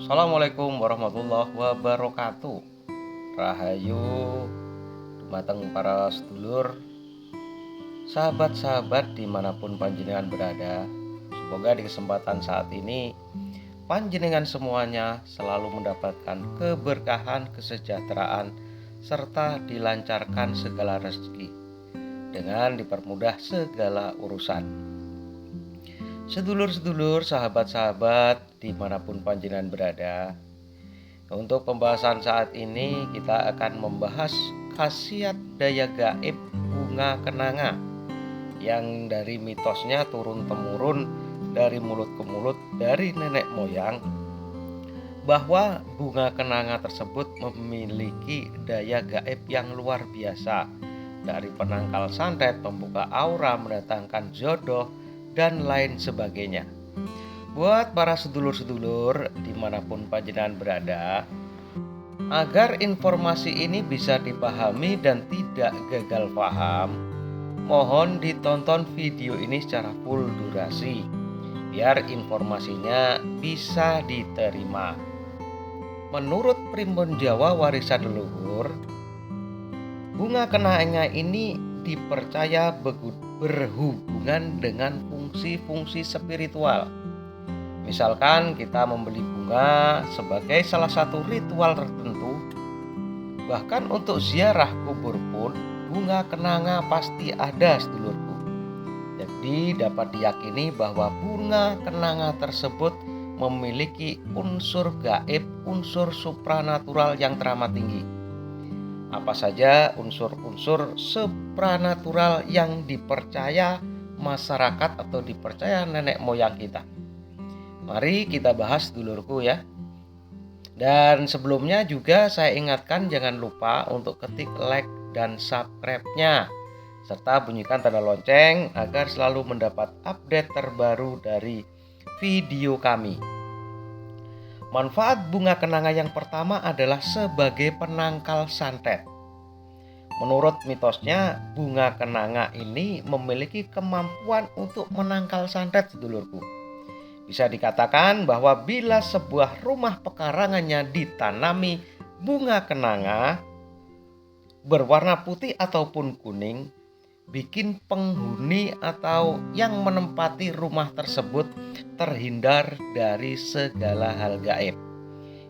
Assalamualaikum warahmatullahi wabarakatuh. Rahayu dumateng para sedulur, sahabat-sahabat dimanapun panjenengan berada. Semoga di kesempatan saat ini panjenengan semuanya selalu mendapatkan keberkahan, kesejahteraan, serta dilancarkan segala rezeki dengan dipermudah segala urusan. Sedulur-sedulur, sahabat-sahabat dimanapun panjenengan berada, untuk pembahasan saat ini kita akan membahas khasiat daya gaib bunga kenanga yang dari mitosnya turun-temurun dari mulut ke mulut dari nenek moyang, bahwa bunga kenanga tersebut memiliki daya gaib yang luar biasa, dari penangkal santet, pembuka aura, mendatangkan jodoh, dan lain sebagainya. Buat para sedulur-sedulur dimanapun panjenengan berada, agar informasi ini bisa dipahami dan tidak gagal paham, mohon ditonton video ini secara full durasi biar informasinya bisa diterima. Menurut Primbon Jawa warisan leluhur, bunga kenanga ini dipercaya berhubungan dengan fungsi-fungsi spiritual. Misalkan kita membeli bunga sebagai salah satu ritual tertentu, bahkan untuk ziarah kubur pun bunga kenanga pasti ada, sedulurku. Jadi dapat diyakini bahwa bunga kenanga tersebut memiliki unsur gaib, unsur supranatural yang teramat tinggi. Apa saja unsur-unsur supranatural yang dipercaya masyarakat atau dipercaya nenek moyang kita? Mari kita bahas, dulurku, ya. Dan sebelumnya juga saya ingatkan, jangan lupa untuk ketik like dan subscribe-nya, serta bunyikan tanda lonceng agar selalu mendapat update terbaru dari video kami. Manfaat bunga kenanga yang pertama adalah sebagai penangkal santet. Menurut mitosnya, bunga kenanga ini memiliki kemampuan untuk menangkal santet, sedulurku. Bisa dikatakan bahwa bila sebuah rumah pekarangannya ditanami bunga kenanga berwarna putih ataupun kuning, bikin penghuni atau yang menempati rumah tersebut terhindar dari segala hal gaib.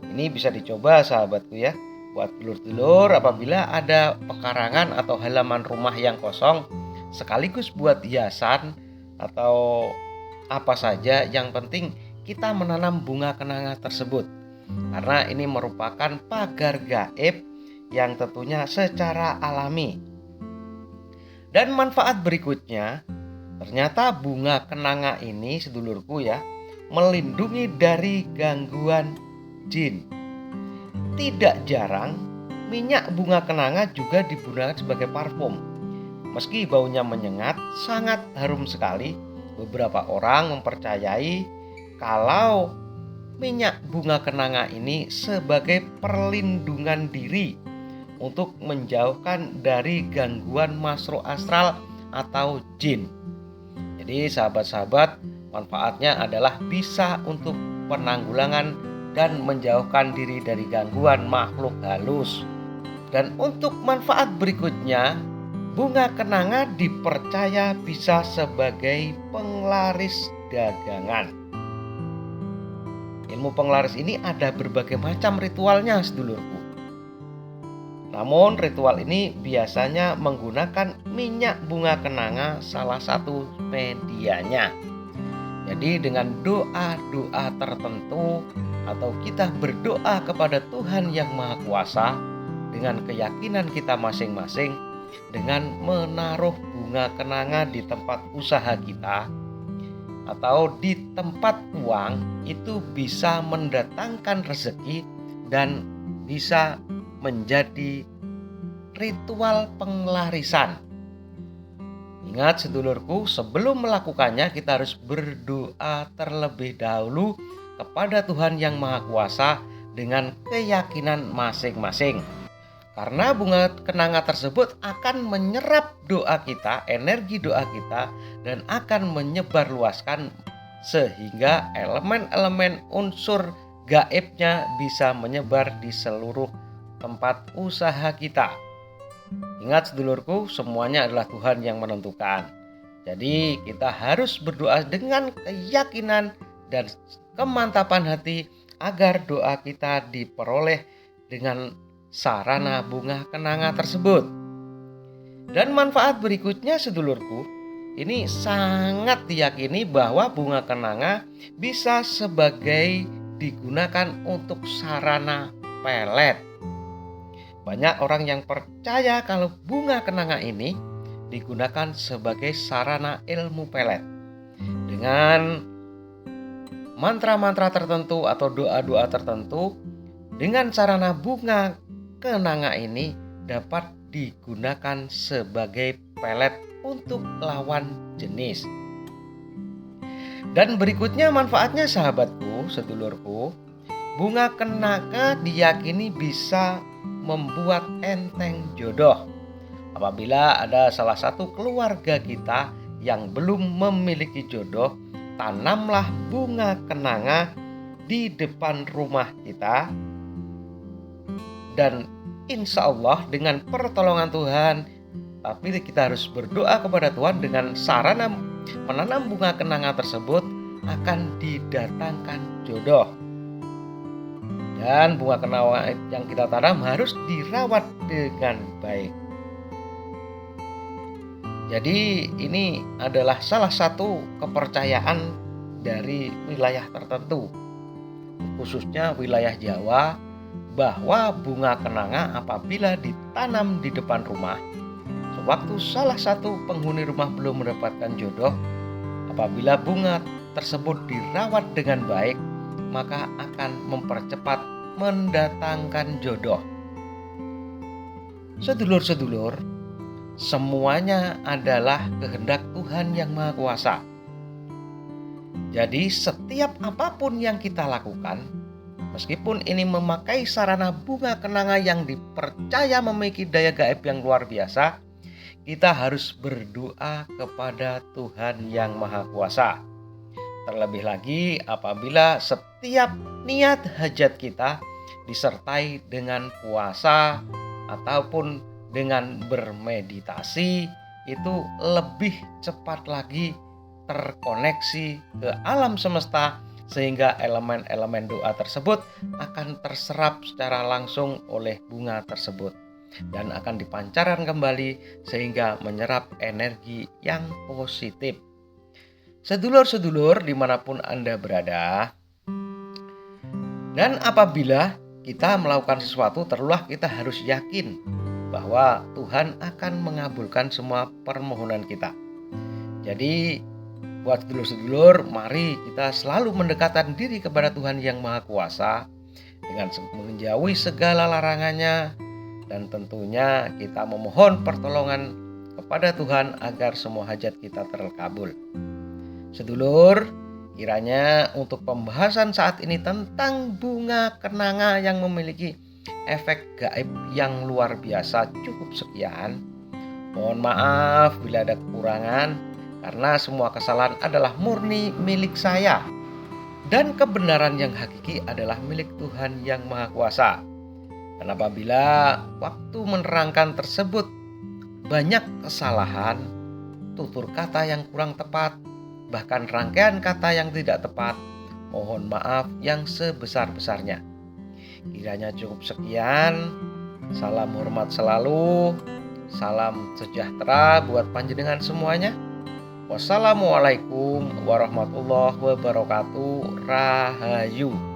Ini bisa dicoba, sahabatku, ya, buat dulur-dulur apabila ada pekarangan atau halaman rumah yang kosong, sekaligus buat hiasan atau apa saja, yang penting kita menanam bunga kenanga tersebut, karena ini merupakan pagar gaib yang tentunya secara alami. Dan manfaat berikutnya, ternyata bunga kenanga ini, sedulurku, ya, melindungi dari gangguan jin. Tidak jarang minyak bunga kenanga juga digunakan sebagai parfum. Meski baunya menyengat, sangat harum sekali, beberapa orang mempercayai kalau minyak bunga kenanga ini sebagai perlindungan diri untuk menjauhkan dari gangguan masro astral atau jin. Jadi sahabat-sahabat, manfaatnya adalah bisa untuk penanggulangan dan menjauhkan diri dari gangguan makhluk halus. Dan untuk manfaat berikutnya, bunga kenanga dipercaya bisa sebagai penglaris dagangan. Ilmu penglaris ini ada berbagai macam ritualnya, sedulurku. Namun ritual ini biasanya menggunakan minyak bunga kenanga salah satu medianya. Jadi dengan doa-doa tertentu atau kita berdoa kepada Tuhan Yang Maha Kuasa dengan keyakinan kita masing-masing, dengan menaruh bunga kenanga di tempat usaha kita atau di tempat uang, itu bisa mendatangkan rezeki dan bisa menjadi ritual penglarisan. Ingat, sedulurku, sebelum melakukannya kita harus berdoa terlebih dahulu kepada Tuhan Yang Maha Kuasa dengan keyakinan masing-masing. Karena bunga kenanga tersebut akan menyerap doa kita, energi doa kita, dan akan menyebarluaskan sehingga elemen-elemen unsur gaibnya bisa menyebar di seluruh tempat usaha kita. Ingat sedulurku, semuanya adalah Tuhan yang menentukan. Jadi kita harus berdoa dengan keyakinan dan kemantapan hati agar doa kita diperoleh dengan sarana bunga kenanga tersebut. Dan manfaat berikutnya sedulurku, ini sangat diyakini bahwa bunga kenanga bisa sebagai digunakan untuk sarana pelet. Banyak orang yang percaya kalau bunga kenanga ini digunakan sebagai sarana ilmu pelet. Dengan mantra-mantra tertentu atau doa-doa tertentu, dengan sarana bunga kenanga ini dapat digunakan sebagai pelet untuk lawan jenis. Dan berikutnya manfaatnya sahabatku, sedulurku, bunga kenanga diyakini bisa membuat enteng jodoh. Apabila ada salah satu keluarga kita yang belum memiliki jodoh, tanamlah bunga kenanga di depan rumah kita. Dan insya Allah dengan pertolongan Tuhan, tapi kita harus berdoa kepada Tuhan dengan sarana menanam bunga kenanga tersebut akan didatangkan jodoh. Dan bunga kenanga yang kita tanam harus dirawat dengan baik. Jadi ini adalah salah satu kepercayaan dari wilayah tertentu, khususnya wilayah Jawa, bahwa bunga kenanga apabila ditanam di depan rumah, sewaktu salah satu penghuni rumah belum mendapatkan jodoh, apabila bunga tersebut dirawat dengan baik, maka akan mempercepat mendatangkan jodoh. Sedulur-sedulur, semuanya adalah kehendak Tuhan yang Maha Kuasa. Jadi setiap apapun yang kita lakukan, meskipun ini memakai sarana bunga kenanga yang dipercaya memiliki daya gaib yang luar biasa, kita harus berdoa kepada Tuhan yang Maha Kuasa. Terlebih lagi apabila setiap niat hajat kita disertai dengan puasa ataupun dengan bermeditasi, itu lebih cepat lagi terkoneksi ke alam semesta, sehingga elemen-elemen doa tersebut akan terserap secara langsung oleh bunga tersebut dan akan dipancarkan kembali sehingga menyerap energi yang positif. Sedulur-sedulur dimanapun Anda berada, dan apabila kita melakukan sesuatu, terulah kita harus yakin bahwa Tuhan akan mengabulkan semua permohonan kita. Jadi buat sedulur-sedulur, mari kita selalu mendekatkan diri kepada Tuhan yang Maha Kuasa dengan menjauhi segala larangannya, dan tentunya kita memohon pertolongan kepada Tuhan agar semua hajat kita terkabul. Sedulur, kiranya untuk pembahasan saat ini tentang bunga kenanga yang memiliki efek gaib yang luar biasa cukup sekian. Mohon maaf bila ada kekurangan, karena semua kesalahan adalah murni milik saya, dan kebenaran yang hakiki adalah milik Tuhan yang Maha Kuasa. Dan apabila waktu menerangkan tersebut banyak kesalahan, tutur kata yang kurang tepat, bahkan rangkaian kata yang tidak tepat, mohon maaf yang sebesar-besarnya. Kiranya cukup sekian. Salam hormat selalu. Salam sejahtera buat panjenengan semuanya. Wassalamualaikum warahmatullahi wabarakatuh. Rahayu.